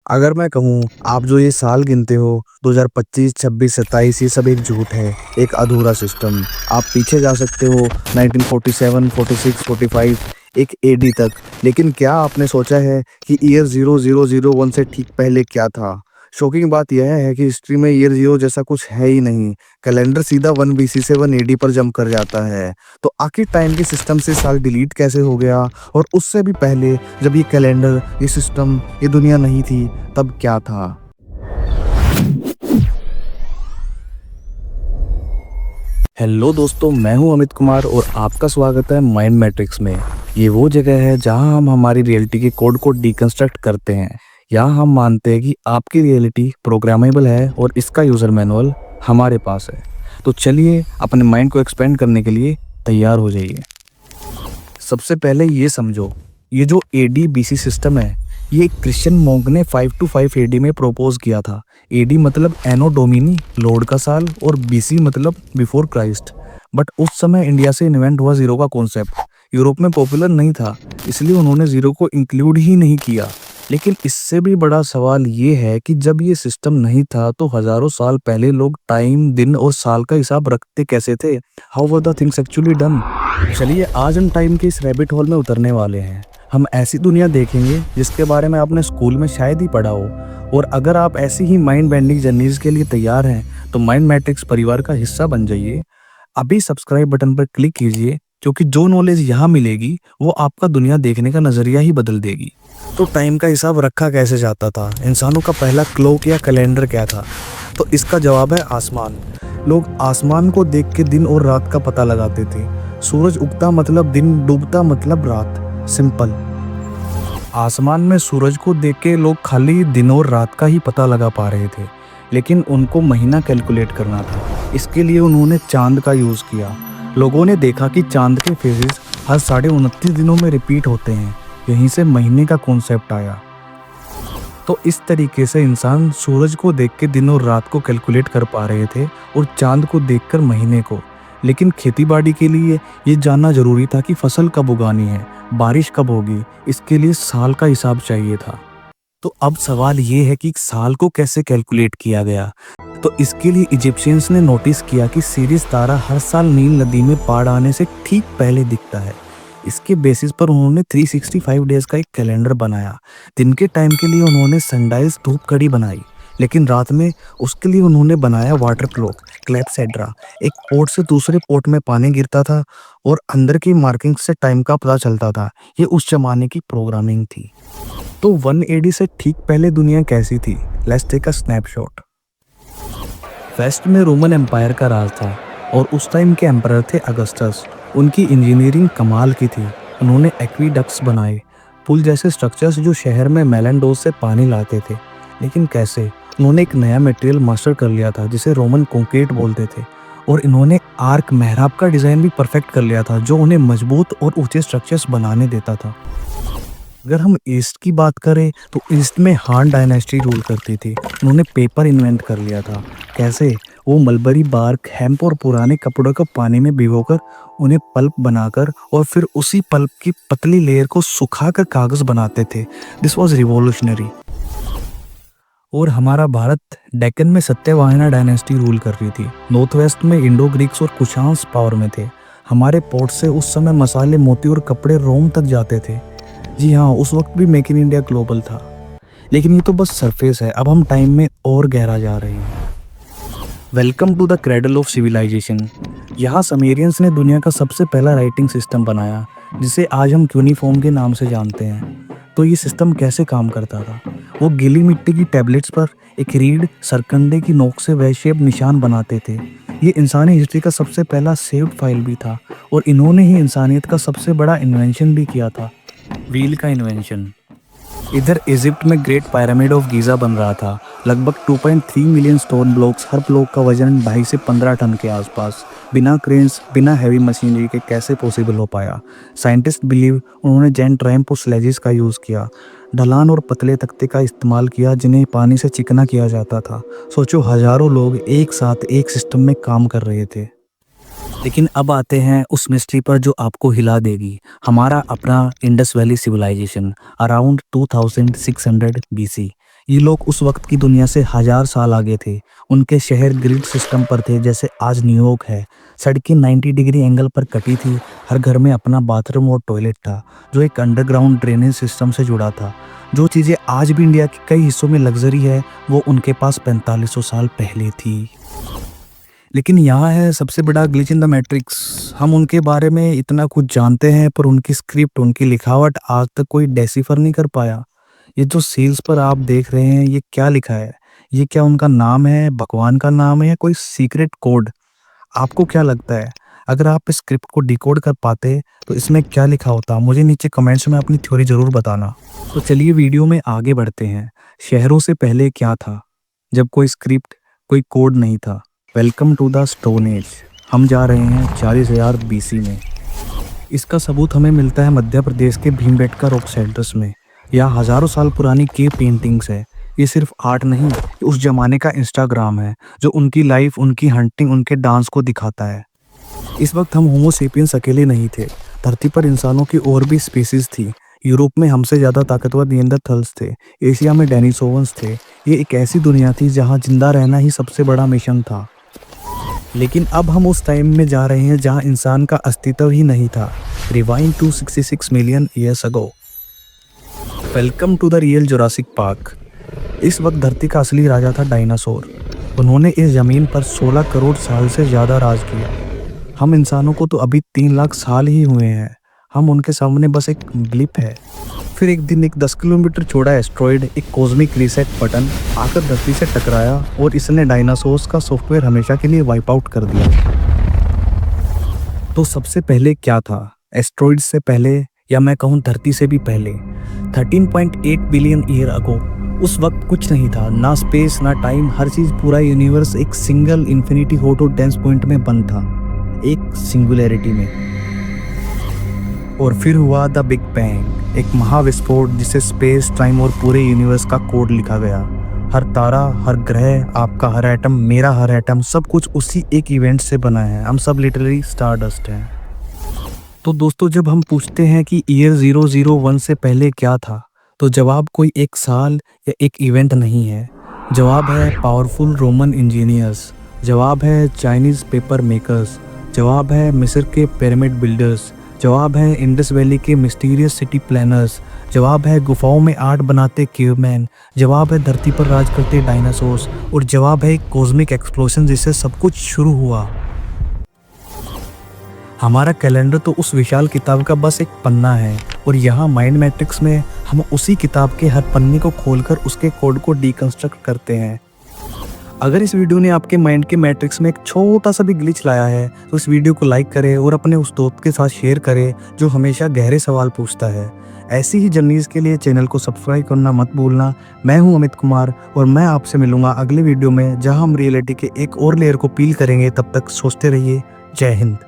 अगर मैं कहूँ आप जो ये साल गिनते हो 2025, 26, 27 ये सब एक झूठ है, एक अधूरा सिस्टम। आप पीछे जा सकते हो 1947, 46, 45 एक एडी तक। लेकिन क्या आपने सोचा है कि ईयर 0001 से ठीक पहले क्या था? शॉकिंग बात यह है कि हिस्ट्री में ईयर 0 जैसा कुछ है ही नहीं। कैलेंडर सीधा 1 बीसी से 1 एडी पर जंप कर जाता है। तो आखिर टाइम के सिस्टम से साल डिलीट कैसे हो गया? और उससे भी पहले जब ये कैलेंडर, ये सिस्टम, ये दुनिया नहीं थी, तब क्या था? हेलो दोस्तों, मैं हूं अमित कुमार और आपका स्वागत है माइंड मैट्रिक्स में। ये वो जगह है जहां हम हमारी रियलिटी के कोड को डिकंस्ट्रक्ट करते हैं। यहाँ हम मानते हैं कि आपकी रियलिटी प्रोग्रामेबल है और इसका यूज़र मैनुअल हमारे पास है। तो चलिए अपने माइंड को एक्सपेंड करने के लिए तैयार हो जाइए। सबसे पहले ये समझो, ये जो एडी बीसी सिस्टम है, ये एक क्रिश्चियन मॉन्क ने 525 एडी में प्रपोज किया था। एडी मतलब एनो डोमिनी, लॉर्ड का साल, और बीसी मतलब बिफोर क्राइस्ट। बट उस समय इंडिया से इन्वेंट हुआ जीरो का कॉन्सेप्ट यूरोप में पॉपुलर नहीं था, इसलिए उन्होंने जीरो को इंक्लूड ही नहीं किया। लेकिन इससे भी बड़ा सवाल ये है कि जब ये सिस्टम नहीं था तो हजारों साल पहले लोग टाइम, दिन और साल का हिसाब रखते कैसे थे? How were the things actually done? चलिए आज हम टाइम के इस रैबिट होल में उतरने वाले हैं। हम ऐसी दुनिया देखेंगे जिसके बारे में आपने स्कूल में शायद ही पढ़ा हो। और अगर आप ऐसी ही माइंड बेंडिंग जर्नीज के लिए तैयार हैं तो माइंड मैट्रिक्स परिवार का हिस्सा बन जाइए। अभी सब्सक्राइब बटन पर क्लिक कीजिए, क्योंकि जो नॉलेज यहाँ मिलेगी वो आपका दुनिया देखने का नजरिया ही बदल देगी। तो टाइम का हिसाब रखा कैसे जाता था? इंसानों का पहला क्लॉक या कैलेंडर क्या था? तो इसका जवाब है आसमान। लोग आसमान को देख के दिन और रात का पता लगाते थे। सूरज उगता मतलब दिन, डूबता मतलब रात। सिंपल। आसमान में सूरज को देख के लोग खाली दिन और रात का ही पता लगा पा रहे थे, लेकिन उनको महीना कैलकुलेट करना था। इसके लिए उन्होंने चांद का यूज़ किया। लोगों ने देखा कि चांद के फेजेस हर 29.5 दिनों में रिपीट होते हैं। यहीं से महीने का कॉन्सेप्ट आया। तो इस तरीके से इंसान सूरज को देख के दिन और रात को कैलकुलेट कर पा रहे थे और चांद को देखकर महीने को। लेकिन खेतीबाड़ी के लिए ये जानना जरूरी था कि फसल कब उगानी है, बारिश कब होगी। इसके लिए साल का हिसाब चाहिए था। तो अब सवाल ये है कि साल को कैसे कैलकुलेट किया गया? तो इसके लिए इजिप्शियंस ने नोटिस किया कि सीरियस तारा हर साल नील नदी में बाढ़ आने से ठीक पहले दिखता है। इसके बेसिस पर उन्होंने 365 डेज का एक कैलेंडर बनाया। दिन के टाइम के लिए उन्होंने सनडाइज धूप घड़ी बनाई, लेकिन रात में उसके लिए उन्होंने बनाया वाटर क्लॉक, क्लेपसेड्रा। एक पोर्ट से दूसरे पोर्ट में पानी गिरता था और अंदर की मार्किंग से टाइम का पता चलता था। ये उस जमाने की प्रोग्रामिंग थी। तो 1 एडी से ठीक पहले दुनिया कैसी थी? Let's take a snapshot. West में रोमन एम्पायर का राज था और उस टाइम के एम्परर थे अगस्टस। उनकी इंजीनियरिंग कमाल की थी। उन्होंने एक्वीडक्ट्स बनाए, पुल जैसे स्ट्रक्चर्स जो शहर में मेलेंडोज से पानी लाते थे। लेकिन कैसे? उन्होंने एक नया मटेरियल मास्टर कर लिया था जिसे रोमन कंक्रीट बोलते थे। और इन्होंने आर्क, मेहराब का डिज़ाइन भी परफेक्ट कर लिया था, जो उन्हें मजबूत और ऊंचे स्ट्रक्चर्स बनाने देता था। अगर हम ईस्ट की बात करें तो ईस्ट में हान डायनेस्टी रूल करती थी। उन्होंने पेपर इन्वेंट कर लिया था। कैसे? वो मलबरी बार्क, हेम्प और पुराने कपड़ों को पानी में भिगोकर उन्हें पल्प बनाकर और फिर उसी पल्प की पतली लेयर को सुखाकर कागज बनाते थे। This was revolutionary. और हमारा भारत डेक्कन में सत्यवाहना डायनेस्टी रूल कर रही थी। नॉर्थ वेस्ट में इंडो ग्रीक्स और कुशांस पावर में थे। हमारे पोर्ट से उस समय मसाले, मोती और कपड़े रोम तक जाते थे। जी हाँ, उस वक्त भी मेक इन इंडिया ग्लोबल था। लेकिन ये तो बस सरफेस है। अब हम टाइम में और गहरा जा रहे हैं। Welcome to the cradle of civilisation. यहाँ समेरियंस ने दुनिया का सबसे पहला राइटिंग सिस्टम बनाया, जिसे आज हम क्यूनिफॉर्म के नाम से जानते हैं। तो ये सिस्टम कैसे काम करता था? वो गीली मिट्टी की टैबलेट्स पर एक रीड, सरकंडे की नोक से वह शेप निशान बनाते थे। ये इंसानी हिस्ट्री का सबसे पहला सेव्ड फाइल भी था और इन्होंने ही इंसानियत का सबसे बड़ा इन्वेंशन भी किया था, व्हील का इन्वेंशन। इधर इजिप्ट में ग्रेट पिरामिड ऑफ गीज़ा बन रहा था। लगभग 2.3 मिलियन स्टोन ब्लॉक्स, हर ब्लॉक का वजन 2.5 से 15 टन के आसपास। बिना क्रेन्स, बिना हैवी मशीनरी के कैसे पॉसिबल हो पाया? साइंटिस्ट बिलीव उन्होंने जेंट रैंप और स्लेजेस का यूज़ किया, ढलान और पतले तख्ते का इस्तेमाल किया जिन्हें पानी से चिकना किया जाता था। सोचो, हजारों लोग एक साथ एक सिस्टम में काम कर रहे थे। लेकिन अब आते हैं उस मिस्ट्री पर जो आपको हिला देगी। हमारा अपना Indus valley civilisation around 2600 BC. ये लोग उस वक्त की दुनिया से हजार साल आगे थे। उनके शहर ग्रिड सिस्टम पर थे, जैसे आज न्यूयॉर्क है। सड़कें 90 डिग्री एंगल पर कटी थी। हर घर में अपना बाथरूम और टॉयलेट था, जो एक अंडरग्राउंड ड्रेनेज सिस्टम से जुड़ा था। जो चीज़ें आज भी इंडिया के कई हिस्सों में लग्जरी है, वो उनके पास 4500 साल पहले थी। लेकिन यहाँ है सबसे बड़ा ग्लिच इन द मैट्रिक्स। हम उनके बारे में इतना कुछ जानते हैं, पर उनकी स्क्रिप्ट, उनकी लिखावट आज तक कोई डेसिफर नहीं कर पाया। ये जो सील्स पर आप देख रहे हैं, ये क्या लिखा है? ये क्या उनका नाम है, भगवान का नाम है, या कोई सीक्रेट कोड? आपको क्या लगता है, अगर आप इस स्क्रिप्ट को डिकोड कर पाते तो इसमें क्या लिखा होता? मुझे नीचे कमेंट्स में अपनी थ्योरी जरूर बताना। तो चलिए वीडियो में आगे बढ़ते हैं। शहरों से पहले क्या था, जब कोई स्क्रिप्ट, कोई कोड नहीं था। Welcome to the stone age. हम जा रहे हैं 40,000 BC में। इसका सबूत हमें मिलता है मध्य प्रदेश के भीमबेटका रॉक सेल्टर्स में। यहाँ हजारों साल पुरानी केव पेंटिंग्स है। ये सिर्फ आर्ट नहीं, ये उस जमाने का इंस्टाग्राम है, जो उनकी लाइफ, उनकी हंटिंग, उनके डांस को दिखाता है। इस वक्त हम होमो सेपियंस अकेले नहीं थे। धरती पर इंसानों की और भी स्पीसीज थी। यूरोप में हमसे ज़्यादा ताकतवर निएंडरथल्स थे। एशिया में डेनिसोवंस थे। ये एक ऐसी दुनिया थी जहाँ जिंदा रहना ही सबसे बड़ा मिशन था। लेकिन अब हम उस टाइम में जा रहे हैं जहाँ इंसान का अस्तित्व ही नहीं था। Rewind to 66 million years ago. Welcome to the real Jurassic Park. इस वक्त धरती का असली राजा था डायनासोर। उन्होंने इस ज़मीन पर 16 करोड़ साल से ज़्यादा राज किया। हम इंसानों को तो अभी 3 लाख साल ही हुए हैं। हम उनके सामने बस एक ब्लिप है। फिर एक दिन एक 10 किलोमीटर चौड़ा एस्ट्रॉयड, एक कॉस्मिक रीसेट बटन आकर धरती से टकराया और इसने डायनासोर्स का सॉफ्टवेयर हमेशा के लिए वाइप आउट कर दिया। तो सबसे पहले क्या था? एस्ट्रॉयड से पहले, या मैं कहूँ धरती से भी पहले, 13.8 बिलियन ईयर अगो। उस वक्त कुछ नहीं था, ना स्पेस ना टाइम। हर चीज, पूरा यूनिवर्स एक सिंगल इन्फिनिटी हॉट और डेंस पॉइंट में बंद था, एक सिंगुलैरिटी में। और फिर हुआ द बिग बैंग, एक महाविस्फोट जिसे स्पेस, टाइम और पूरे यूनिवर्स का कोड लिखा गया। हर तारा, हर ग्रह, आपका हर एटम, मेरा हर एटम, सब कुछ उसी एक इवेंट से बना है। हम सब लिटरली स्टारडस्ट हैं। तो दोस्तों, जब हम पूछते हैं कि ईयर 001 से पहले क्या था, तो जवाब कोई एक साल या एक इवेंट नहीं है। जवाब है पावरफुल रोमन इंजीनियर्स। जवाब है चाइनीज पेपर मेकर्स। जवाब है मिस्र के पिरामिड बिल्डर्स। जवाब है इंडस वैली के मिस्टीरियस सिटी प्लानर्स। जवाब है गुफाओं में आर्ट बनाते केवमैन। जवाब है धरती पर राज करते डायनासोर्स। और जवाब है कॉस्मिक एक्सप्लोजन जिससे सब कुछ शुरू हुआ। हमारा कैलेंडर तो उस विशाल किताब का बस एक पन्ना है, और यहाँ माइंड मैट्रिक्स में हम उसी किताब के हर पन्ने को खोलकर उसके कोड को डिकंस्ट्रक्ट करते हैं। अगर इस वीडियो ने आपके माइंड के मैट्रिक्स में एक छोटा सा भी ग्लिच लाया है, तो इस वीडियो को लाइक करें और अपने उस दोस्त के साथ शेयर करें जो हमेशा गहरे सवाल पूछता है। ऐसी ही जर्नीज के लिए चैनल को सब्सक्राइब करना मत भूलना। मैं हूं अमित कुमार, और मैं आपसे मिलूंगा अगले वीडियो में, जहां हम रियलिटी के एक और लेयर को पील करेंगे। तब तक सोचते रहिए। जय हिंद।